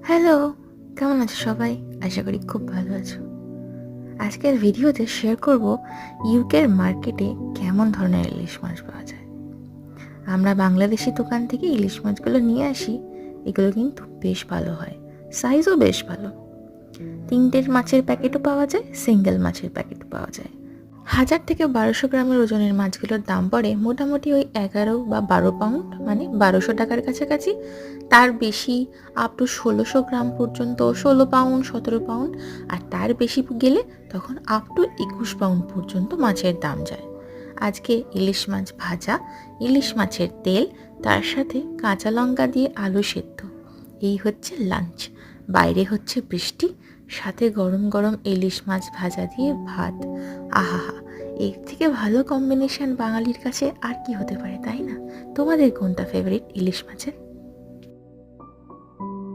Hello, কেমন আছো সবাই? আশা করি খুব ভালো আছো। আজকের ভিডিওতে শেয়ার করব ইউকের মার্কেটে কেমন ধরনের ইলিশ মাছ পাওয়া যায়। আমরা বাংলাদেশি দোকান থেকে ইলিশ মাছগুলো নিয়ে আসি। এগুলো কিন্তু বেশ ভালো হয়, সাইজও বেশ ভালো। 3টের মাছের প্যাকেটও পাওয়া যায়, সিঙ্গেল মাছের প্যাকেটও পাওয়া যায়। 1000 থেকে 1200 গ্রামের ওজনের মাছগুলোর দাম পড়ে মোটামুটি ওই 11 বা 12 পাউন্ড, মানে 1200 টাকার কাছাকাছি। তার বেশি আপ টু 1600 গ্রাম পর্যন্ত 16 পাউন্ড 17 পাউন্ড, আর তার বেশি গেলে তখন আপ টু 21 পাউন্ড পর্যন্ত মাছের দাম যায়। আজকে ইলিশ মাছ ভাজা, ইলিশ মাছের তেল, তার সাথে কাঁচা লঙ্কা দিয়ে আলু সেদ্ধ, এই হচ্ছে লাঞ্চ। বাইরে হচ্ছে বৃষ্টি, সাথে গরম গরম ইলিশ মাছ ভাজা দিয়ে ভাত। আহাহা, এর থেকে ভালো কম্বিনেশন বাঙালির কাছে আর কি হতে পারে, তাই না? তোমাদের কোনটা ফেভারিট ইলিশ মাছের?